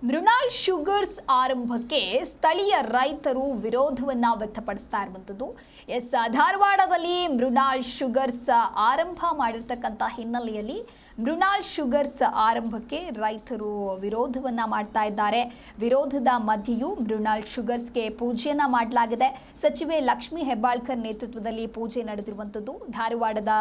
Mrinal sugars ಆರಂಭಕ್ಕೆ ಸ್ಥಳೀಯ ರೈತರು ವಿರೋಧವನ್ನ ವ್ಯಕ್ತಪಡಿಸ್ತಾ ಇರುವಂಥದ್ದು. ಧಾರವಾಡದಲ್ಲಿ ಮೃಣಾಲ್ ಶುಗರ್ಸ್ ಆರಂಭ ಮಾಡಿರ್ತಕ್ಕಂಥ ಹಿನ್ನೆಲೆಯಲ್ಲಿ ಮೃಣಾಲ್ ಶುಗರ್ಸ್ ಆರಂಭಕ್ಕೆ ರೈತರು ವಿರೋಧವನ್ನ ಮಾಡ್ತಾ ಇದ್ದಾರೆ. ವಿರೋಧದ ಮಧ್ಯೆಯೂ ಮೃಣಾಲ್ ಶುಗರ್ಸ್ಗೆ ಪೂಜೆಯನ್ನ ಮಾಡಲಾಗಿದೆ. ಸಚಿವೆ ಲಕ್ಷ್ಮೀ ಹೆಬ್ಬಾಳ್ಕರ್ ನೇತೃತ್ವದಲ್ಲಿ ಪೂಜೆ ನಡೆದಿರುವಂಥದ್ದು. ಧಾರವಾಡದ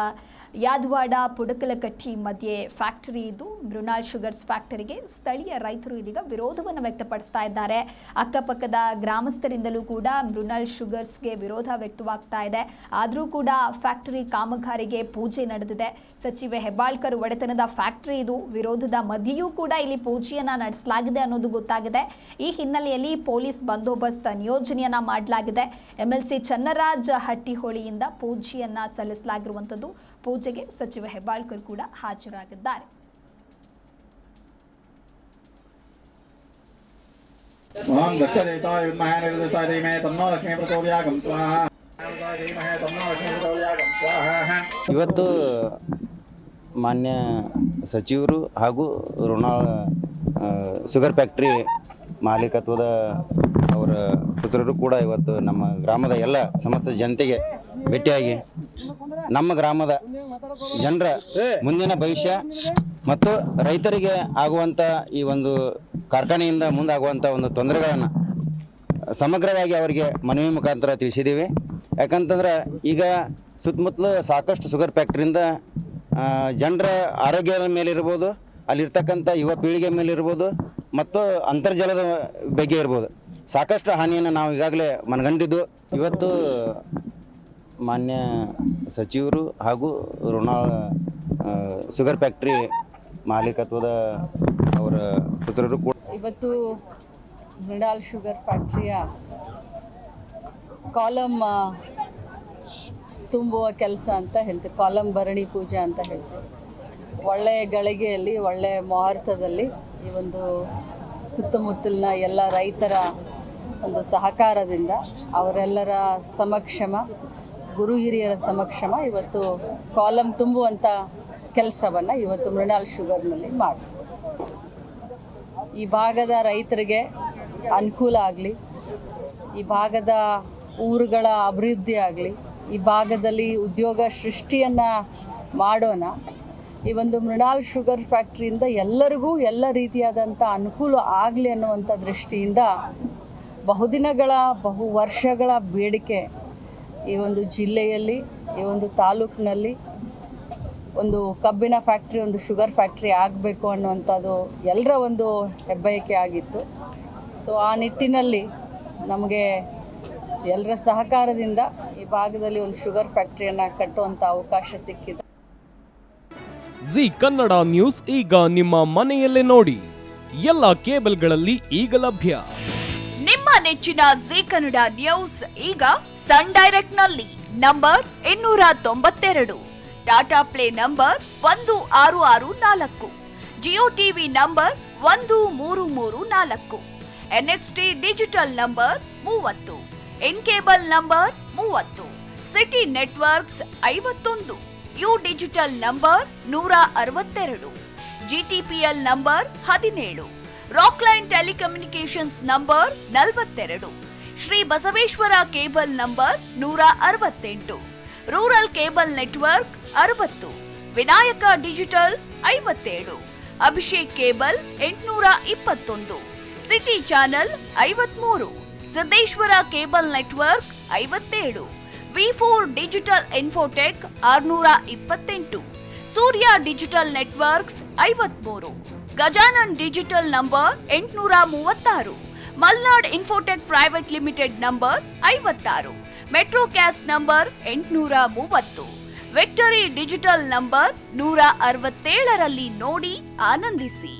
ಯಾದವಾಡ ಪುಡಕಲಕಟ್ಟಿ ಮಧ್ಯೆ ಫ್ಯಾಕ್ಟರಿ ಇದ್ದು ಮೃಣಾಲ್ ಶುಗರ್ಸ್ ಫ್ಯಾಕ್ಟರಿಗೆ ಸ್ಥಳೀಯ ರೈತರು ಇದೀಗ ವಿರೋಧವನ್ನು ವ್ಯಕ್ತಪಡಿಸ್ತಾ ಇದ್ದಾರೆ. ಅಕ್ಕಪಕ್ಕದ ಗ್ರಾಮಸ್ಥರಿಂದಲೂ ಕೂಡ ಮೃಣಾಲ್ ಶುಗರ್ಸ್ಗೆ ವಿರೋಧ ವ್ಯಕ್ತವಾಗ್ತಾ ಇದೆ. ಆದರೂ ಕೂಡ ಫ್ಯಾಕ್ಟರಿ ಕಾಮಗಾರಿಗೆ ಪೂಜೆ ನಡೆದಿದೆ. ಸಚಿವೆ ಹೆಬ್ಬಾಳ್ಕರ್ ಒಡೆತನದ ಫ್ಯಾಕ್ಟರಿ ಇದು. ವಿರೋಧದ ಮಧ್ಯೆಯೂ ಕೂಡ ಇಲ್ಲಿ ಪೂಜೆಯನ್ನ ನಡೆಸಲಾಗಿದೆ ಅನ್ನೋದು ಗೊತ್ತಾಗಿದೆ. ಈ ಹಿನ್ನೆಲೆಯಲ್ಲಿ ಪೊಲೀಸ್ ಬಂದೋಬಸ್ತ್ ನಿಯೋಜನೆಯನ್ನ ಮಾಡಲಾಗಿದೆ. MLC ಚನ್ನರಾಜ್ ಹಟ್ಟಿಹೊಳಿಯಿಂದ ಪೂಜೆಯನ್ನ ಸಲ್ಲಿಸಲಾಗಿರುವಂಥದ್ದು. ಪೂಜೆಗೆ ಸಚಿವ ಹೆಬ್ಬಾಳ್ಕರ್ ಕೂಡ ಹಾಜರಾಗಿದ್ದಾರೆ. ಇವತ್ತು ಮಾನ್ಯ ಸಚಿವರು ಹಾಗೂ ಋಣಾಲ್ ಶುಗರ್ ಫ್ಯಾಕ್ಟ್ರಿ ಮಾಲೀಕತ್ವದ ಅವರ ಪುತ್ರರು ಕೂಡ ಇವತ್ತು ನಮ್ಮ ಗ್ರಾಮದ ಎಲ್ಲ ಸಮಸ್ತ ಜನತೆಗೆ ಭೇಟಿಯಾಗಿ ನಮ್ಮ ಗ್ರಾಮದ ಜನರ ಮುಂದಿನ ಭವಿಷ್ಯ ಮತ್ತು ರೈತರಿಗೆ ಆಗುವಂಥ ಈ ಒಂದು ಕಾರ್ಖಾನೆಯಿಂದ ಮುಂದಾಗುವಂಥ ಒಂದು ತೊಂದರೆಗಳನ್ನು ಸಮಗ್ರವಾಗಿ ಅವರಿಗೆ ಮನವಿ ಮುಖಾಂತರ ತಿಳಿಸಿದ್ದೀವಿ. ಯಾಕಂತಂದ್ರೆ ಈಗ ಸುತ್ತಮುತ್ತಲು ಸಾಕಷ್ಟು ಶುಗರ್ ಫ್ಯಾಕ್ಟ್ರಿಯಿಂದ ಜನರ ಆರೋಗ್ಯದ ಮೇಲಿರ್ಬೋದು, ಅಲ್ಲಿರ್ತಕ್ಕಂಥ ಯುವ ಪೀಳಿಗೆ ಮೇಲಿರ್ಬೋದು ಮತ್ತು ಅಂತರ್ಜಲದ ಬಗ್ಗೆ ಇರ್ಬೋದು ಸಾಕಷ್ಟು ಹಾನಿಯನ್ನು ನಾವು ಈಗಾಗಲೇ ಮನಗಂಡಿದ್ದು. ಇವತ್ತು ಮಾನ್ಯ ಸಚಿವರು ಹಾಗೂ ಋಣಾಲ್ ಶುಗರ್ ಫ್ಯಾಕ್ಟ್ರಿ ಮಾಲೀಕತ್ವದ ಅವರ ಪುತ್ರರು ಕೂಡ ಇವತ್ತು ಮೃಣಾಲ್ ಶುಗರ್ ಫ್ಯಾಕ್ಟ್ರಿಯ ಕಾಲಮ್ ತುಂಬುವ ಕೆಲಸ ಅಂತ ಹೇಳ್ತೀವಿ, ಕಾಲಮ್ ಭರಣಿ ಪೂಜೆ ಅಂತ ಹೇಳ್ತೀವಿ. ಒಳ್ಳೆಯ ಗಳಿಗೆಯಲ್ಲಿ ಒಳ್ಳೆಯ ಮುಹೂರ್ತದಲ್ಲಿ ಈ ಒಂದು ಸುತ್ತಮುತ್ತಲಿನ ಎಲ್ಲ ರೈತರ ಒಂದು ಸಹಕಾರದಿಂದ ಅವರೆಲ್ಲರ ಸಮಕ್ಷಮ, ಗುರು ಹಿರಿಯರ ಸಮಕ್ಷಮ ಇವತ್ತು ಕಾಲಮ್ ತುಂಬುವಂಥ ಕೆಲಸವನ್ನು ಇವತ್ತು ಮೃಣಾಲ್ ಶುಗರ್ನಲ್ಲಿ ಮಾಡಿ ಈ ಭಾಗದ ರೈತರಿಗೆ ಅನುಕೂಲ ಆಗಲಿ, ಈ ಭಾಗದ ಊರುಗಳ ಅಭಿವೃದ್ಧಿ ಆಗಲಿ, ಈ ಭಾಗದಲ್ಲಿ ಉದ್ಯೋಗ ಸೃಷ್ಟಿಯನ್ನು ಮಾಡೋಣ. ಈ ಒಂದು ಮೃಣಾಲ್ ಶುಗರ್ ಫ್ಯಾಕ್ಟ್ರಿಯಿಂದ ಎಲ್ಲರಿಗೂ ಎಲ್ಲ ರೀತಿಯಾದಂಥ ಅನುಕೂಲ ಆಗಲಿ ಅನ್ನುವಂಥ ದೃಷ್ಟಿಯಿಂದ ಬಹುದಿನಗಳ ಬಹು ವರ್ಷಗಳ ಬೇಡಿಕೆ ಈ ಒಂದು ಜಿಲ್ಲೆಯಲ್ಲಿ, ಈ ಒಂದು ತಾಲೂಕಿನಲ್ಲಿ ಒಂದು ಕಬ್ಬಿಣ ಫ್ಯಾಕ್ಟ್ರಿ, ಒಂದು ಶುಗರ್ ಫ್ಯಾಕ್ಟ್ರಿ ಆಗಬೇಕು ಅನ್ನುವಂಥದ್ದು ಎಲ್ಲರ ಒಂದು ಹೆಬ್ಬಯಕೆ ಆಗಿತ್ತು. ಸೊ ಆ ನಿಟ್ಟಿನಲ್ಲಿ ನಮಗೆ ಎಲ್ಲರ ಸಹಕಾರದಿಂದ ಈ ಭಾಗದಲ್ಲಿ ಒಂದು ಶುಗರ್ ಫ್ಯಾಕ್ಟ್ರಿಯನ್ನು ಕಟ್ಟುವಂಥ ಅವಕಾಶ ಸಿಕ್ಕಿದೆ. ಜಿ ಕನ್ನಡ ನ್ಯೂಸ್ ಈಗ ನಿಮ್ಮ ಮನೆಯಲ್ಲೇ ನೋಡಿ. ಎಲ್ಲ ಕೇಬಲ್ಗಳಲ್ಲಿ ಈಗ ಲಭ್ಯ. ನಿಮ್ಮ ನೆಚ್ಚಿನ ಜಿ ಕನ್ನಡ ನ್ಯೂಸ್ ಈಗ ಸನ್ ಡೈರೆಕ್ಟ್ ನಲ್ಲಿ number 292, Tata play number 1664, Jio TV number 1334, NXT digital number 30, in cable number 30, city networks 51, U digital number 162, GTPL number 17, Rockline telecommunications number 42, Shri Basaveshwara cable number 168, rural cable network 60, Vinayaka digital 57, Abhishek cable 821, city channel 53, Siddeshwara cable network 57, V4 digital Infotech 628, Surya digital networks 53, Gajanan digital number 836, Malnad infotech private limited number 56, metrocast number 830, victory digital number 167ರಲ್ಲಿ ನೋಡಿ ಆನಂದಿಸಿ.